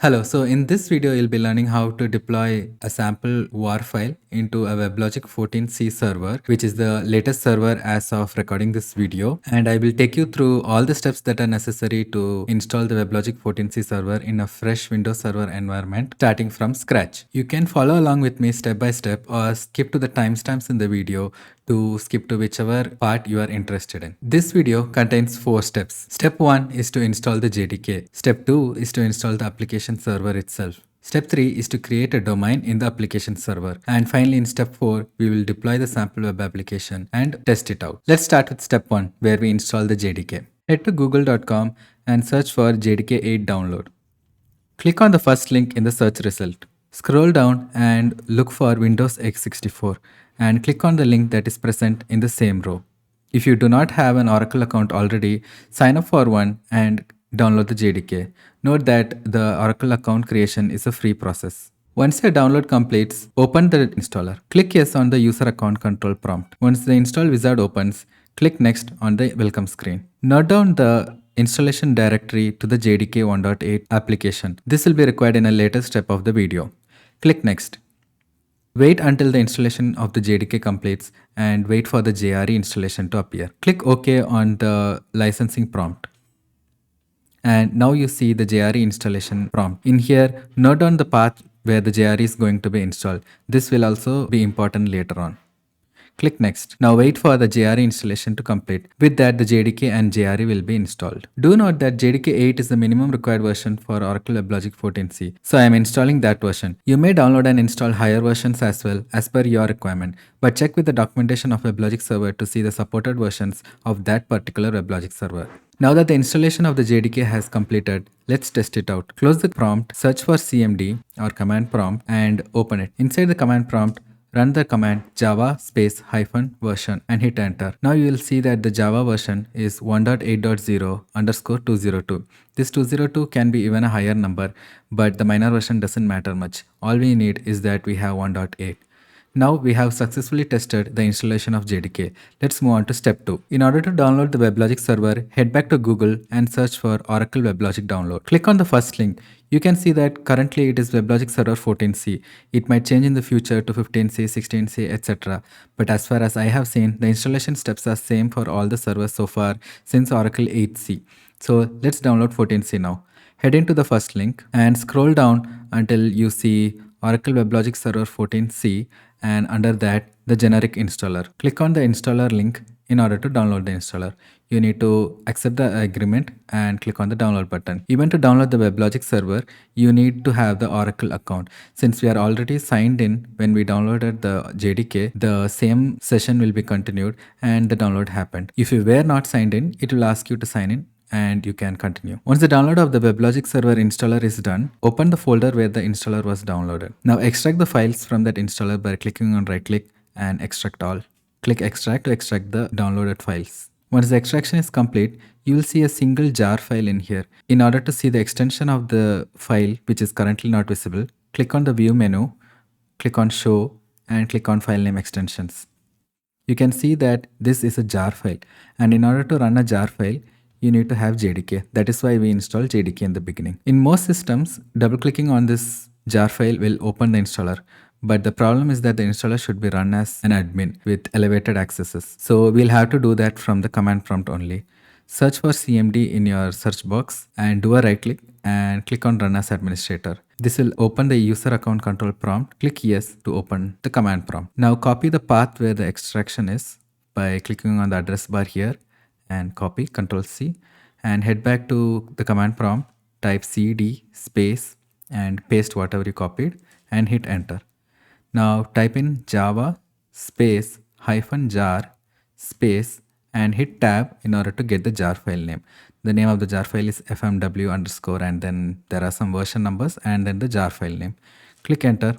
Hello, so in this video, you'll be learning how to deploy a sample WAR file into a WebLogic 14c server, which is the latest server as of recording this video. And I will take you through all the steps that are necessary to install the WebLogic 14c server in a fresh Windows Server environment, starting from scratch. You can follow along with me step by step or skip to the timestamps in the video to skip to whichever part you are interested in. This video contains 4 steps. Step 1 is to install the JDK. Step 2 is to install the application server itself. Step 3 is to create a domain in the application server. And finally, in step 4, we will deploy the sample web application and test it out. Let's start with step 1, where we install the JDK. Head to google.com and search for JDK 8 download. Click on the first link in the search result. Scroll down and look for Windows x64 and click on the link that is present in the same row. If you do not have an Oracle account already, sign up for one and download the JDK. Note that the Oracle account creation is a free process. Once your download completes, open the installer. Click yes on the user account control prompt. Once the install wizard opens, click next on the welcome screen. Note down the installation directory to the JDK 1.8 application. This will be required in a later step of the video. Click next. Wait until the installation of the JDK completes and wait for the JRE installation to appear. Click OK on the licensing prompt. And now you see the JRE installation prompt. In here, note down the path where the JRE is going to be installed. This will also be important later on. Click next. Now wait for the JRE installation to complete. With that, the JDK and JRE will be installed. Do note that JDK 8 is the minimum required version for Oracle WebLogic 14c. So I am installing that version. You may download and install higher versions as well as per your requirement. But check with the documentation of WebLogic Server to see the supported versions of that particular WebLogic server. Now that the installation of the JDK has completed, let's test it out. Close the prompt, search for CMD or command prompt and open it. Inside the command prompt, run the command java space - version and hit enter. Now you will see that the Java version is 1.8.0 underscore 202. This 202 can be even a higher number, but the minor version doesn't matter much. All we need is that we have 1.8. Now we have successfully tested the installation of JDK. Let's move on to step 2. In order to download the WebLogic server, head back to Google and search for Oracle WebLogic download. Click on the first link. You can see that currently it is WebLogic Server 14c. It might change in the future to 15c, 16c, etc. But as far as I have seen, the installation steps are same for all the servers so far since Oracle 8c. So let's download 14c now. Head into the first link and scroll down until you see Oracle WebLogic Server 14c and under that the generic installer. Click on the installer link in order to download the installer. You need to accept the agreement and click on the download button. Even to download the WebLogic server, you need to have the Oracle account. Since we are already signed in when we downloaded the JDK, the same session will be continued and the download happened. If you were not signed in, it will ask you to sign in and you can continue. Once the download of the WebLogic server installer is done, open the folder where the installer was downloaded. Now extract the files from that installer by clicking on right click and extract all. Click extract to extract the downloaded files. Once the extraction is complete, you will see a single jar file in here. In order to see the extension of the file which is currently not visible, click on the view menu, click on show and click on file name extensions. You can see that this is a jar file, and in order to run a jar file, you need to have JDK. That is why we install JDK in the beginning. In most systems, double clicking on this jar file will open the installer. But the problem is that the installer should be run as an admin with elevated accesses. So we'll have to do that from the command prompt only. Search for CMD in your search box and do a right click and click on run as administrator. This will open the user account control prompt. Click yes to open the command prompt. Now copy the path where the extraction is by clicking on the address bar here and copy, Ctrl C, and head back to the command prompt, type cd space and paste whatever you copied and hit enter. Now type in java space -jar space and hit tab in order to get the jar file name. The name of the jar file is fmw underscore and then there are some version numbers and then the jar file name. Click enter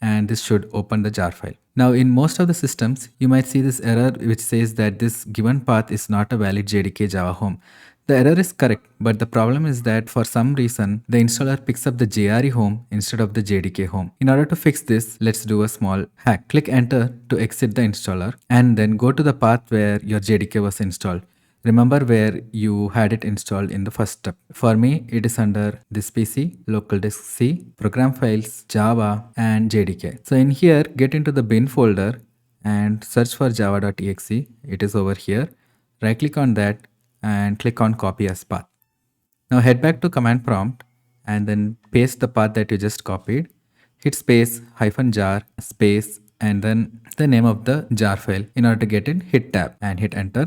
and this should open the jar file. Now in most of the systems, you might see this error which says that this given path is not a valid JDK Java home. The error is correct, but the problem is that for some reason, the installer picks up the JRE home instead of the JDK home. In order to fix this, let's do a small hack. Click enter to exit the installer and then go to the path where your JDK was installed. remember where you had it installed in the first step. For me, it is under this PC, local disk C, program files, Java, and JDK. So in here, get into the bin folder and search for java.exe. It is over here. Right click on that and click on copy as path. Now head back to command prompt and then paste the path that you just copied. Hit space -jar space and then the name of the jar file. In order to get it, hit tab and hit enter.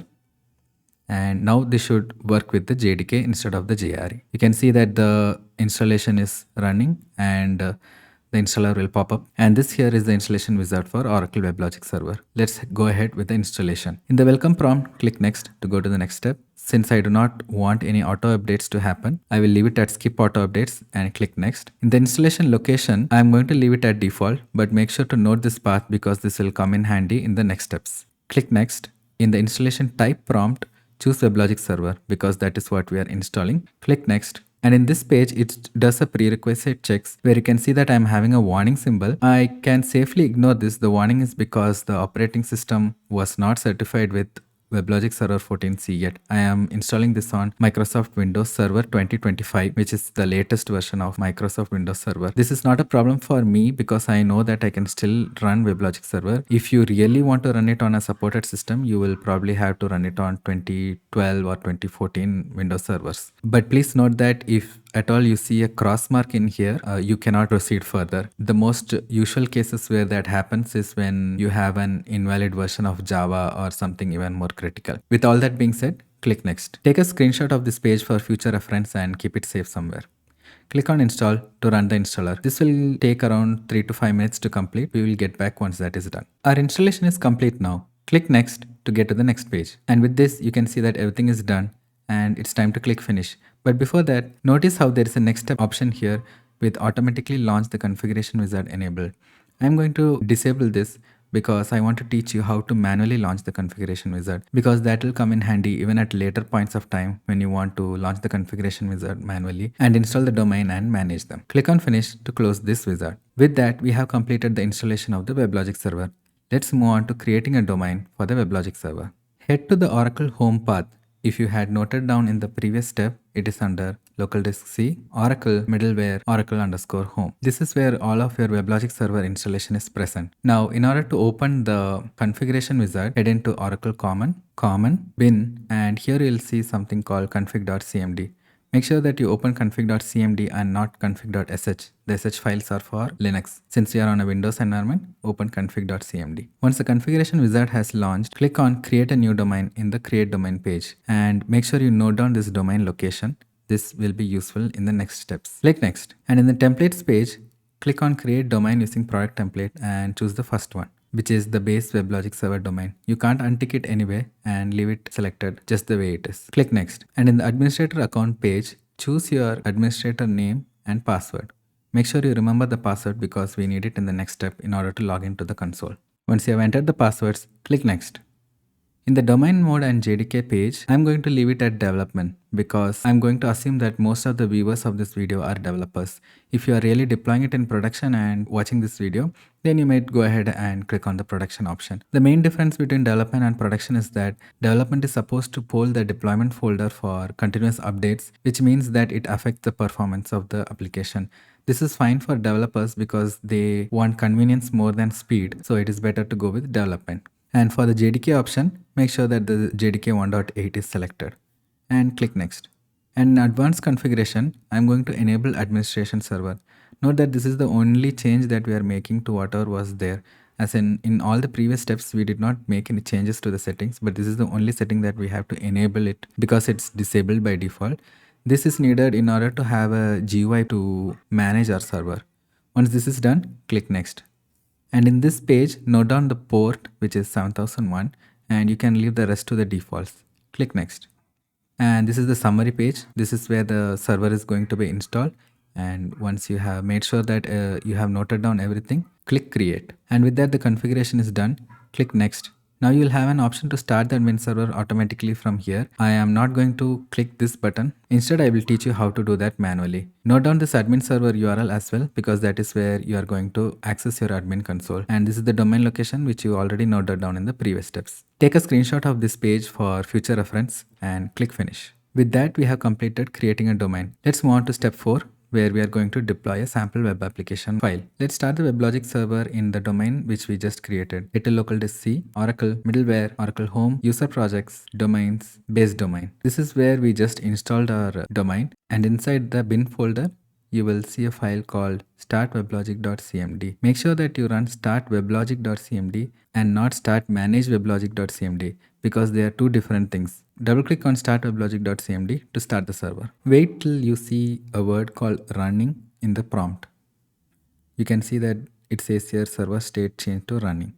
And now this should work with the JDK instead of the JRE. You can see that the installation is running and the installer will pop up. And this here is the installation wizard for Oracle WebLogic Server. Let's go ahead with the installation. In the welcome prompt, click next to go to the next step. Since I do not want any auto updates to happen, I will leave it at skip auto updates and click next. In the installation location, I am going to leave it at default, but make sure to note this path because this will come in handy in the next steps. Click next. In the installation type prompt, choose WebLogic Server because that is what we are installing. Click next. And in this page, it does a prerequisite checks where you can see that I'm having a warning symbol. I can safely ignore this. The warning is because the operating system was not certified with WebLogic Server 14c yet. I am installing this on Microsoft Windows Server 2025, which is the latest version of Microsoft Windows Server. This is not a problem for me because I know that I can still run WebLogic Server. If you really want to run it on a supported system, you will probably have to run it on 2012 or 2014 Windows servers. But please note that if at all you see a cross mark in here, you cannot proceed further. The most usual cases where that happens is when you have an invalid version of Java or something even more critical. With all that being said, click next. Take a screenshot of this page for future reference and keep it safe somewhere. Click on install to run the installer. This will take around 3 to 5 minutes to complete. We will get back once that is done. Our installation is complete now. Click next to get to the next page. And with this, you can see that everything is done and it's time to click finish. But before that, notice how there is a next step option here with automatically launch the configuration wizard enabled. I'm going to disable this because I want to teach you how to manually launch the configuration wizard because that will come in handy even at later points of time when you want to launch the configuration wizard manually and install the domain and manage them. Click on finish to close this wizard. With that, we have completed the installation of the WebLogic server. Let's move on to creating a domain for the WebLogic server. Head to the Oracle home path. If you had noted down in the previous step, it is under local disk C, Oracle Middleware, Oracle_home. This is where all of your WebLogic server installation is present. Now, in order to open the configuration wizard, head into Oracle common, bin, and here you'll see something called config.cmd. Make sure that you open config.cmd and not config.sh. The sh files are for Linux. Since we are on a Windows environment, open config.cmd. Once the configuration wizard has launched, click on create a new domain in the create domain page and make sure you note down this domain location. This will be useful in the next steps. Click next. And in the templates page, click on create domain using product template and choose the first one, which is the base WebLogic server domain. You can't untick it anyway and leave it selected just the way it is. Click next. And in the administrator account page, choose your administrator name and password. Make sure you remember the password because we need it in the next step in order to log into the console. Once you have entered the passwords, click next. In the domain mode and JDK page, I'm going to leave it at development because I'm going to assume that most of the viewers of this video are developers. If you are really deploying it in production and watching this video, then you might go ahead and click on the production option. The main difference between development and production is that development is supposed to poll the deployment folder for continuous updates, which means that it affects the performance of the application. This is fine for developers because they want convenience more than speed, so it is better to go with development. And for the JDK option, make sure that the JDK 1.8 is selected and click next. And in advanced configuration, I'm going to enable administration server. Note that this is the only change that we are making to whatever was there. As in all the previous steps, we did not make any changes to the settings, but this is the only setting that we have to enable it because it's disabled by default. This is needed in order to have a GUI to manage our server. Once this is done, click next. And in this page, note down the port, which is 7001, and you can leave the rest to the defaults. Click next. And this is the summary page. This is where the server is going to be installed. And once you have made sure that you have noted down everything, click create. And with that, the configuration is done. Click next Now you'll have an option to start the admin server automatically from here. I am not going to click this button. Instead, I will teach you how to do that manually. Note down this admin server URL as well, because that is where you are going to access your admin console. And this is the domain location which you already noted down in the previous steps. Take a screenshot of this page for future reference and click finish. With that, we have completed creating a domain. Let's move on to step 4, where we are going to deploy a sample web application file. Let's start the WebLogic server in the domain which we just created. Hit a local disk C, Oracle, Middleware, Oracle Home, User Projects, Domains, Base Domain. This is where we just installed our domain, and inside the bin folder, you will see a file called startweblogic.cmd. Make sure that you run startweblogic.cmd and not startmanageweblogic.cmd, because they are two different things. Double click on startweblogic.cmd to start the server. Wait till you see a word called running in the prompt. You can see that it says here server state change to running.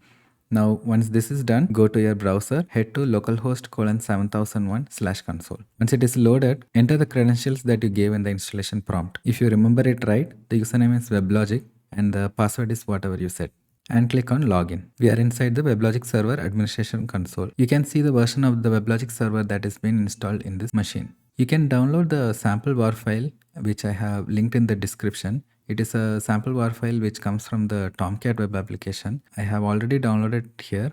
Now, once this is done, go to your browser, head to localhost:7001/console. Once it is loaded, enter the credentials that you gave in the installation prompt. If you remember it right, the username is WebLogic and the password is whatever you set. And click on login. We are inside the WebLogic server administration console. You can see the version of the WebLogic server that is been installed in this machine. You can download the sample war file which I have linked in the description. It is a sample war file which comes from the Tomcat web application. I have already downloaded it here,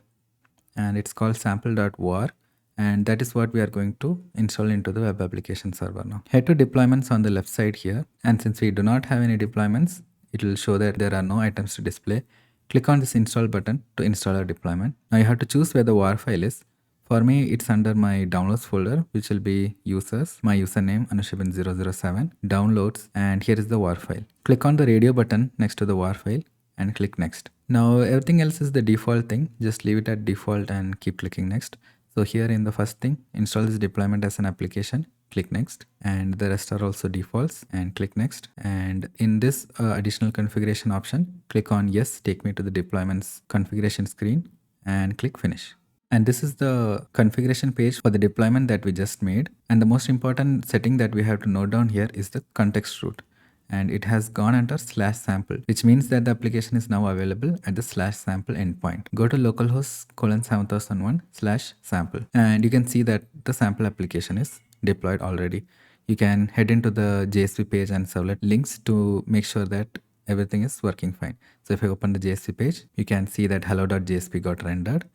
and it's called sample.war, and that is what we are going to install into the web application server now. Head to deployments on the left side here, and since we do not have any deployments, it will show that there are no items to display. Click on this install button to install a deployment. Now you have to choose where the war file is. For me, it's under my downloads folder, which will be users, my username Anushabin007, downloads, and here is the war file. Click on the radio button next to the war file and click next. Now everything else is the default thing. Just leave it at default and keep clicking next. So here in the first thing, install this deployment as an application, click next, and the rest are also defaults and click next. And in this additional configuration option, click on yes, take me to the deployments configuration screen and click finish. And this is the configuration page for the deployment that we just made. And the most important setting that we have to note down here is the context root. And it has gone under /sample, which means that the application is now available at the /sample endpoint. Go to localhost:7001/sample. And you can see that the sample application is deployed already. You can head into the JSP page and servlet links to make sure that everything is working fine. So if I open the JSP page, you can see that hello.jsp got rendered.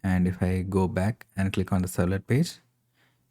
And if I go back and click on the servlet page,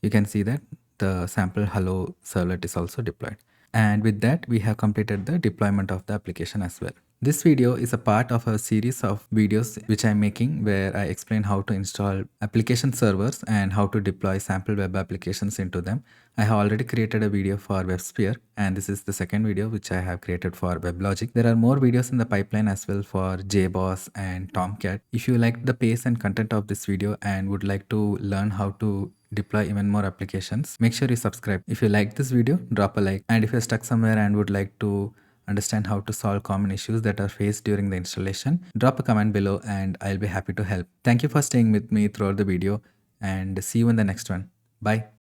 you can see that the sample hello servlet is also deployed. And with that, we have completed the deployment of the application as well. This video is a part of a series of videos which I'm making, where I explain how to install application servers and how to deploy sample web applications into them. I have already created a video for WebSphere, and this is the second video which I have created for WebLogic. There are more videos in the pipeline as well for JBoss and Tomcat. If you liked the pace and content of this video and would like to learn how to deploy even more applications, make sure you subscribe. If you like this video, drop a like, and if you're stuck somewhere and would like to understand how to solve common issues that are faced during the installation, drop a comment below and I'll be happy to help. Thank you for staying with me throughout the video, and see you in the next one. Bye.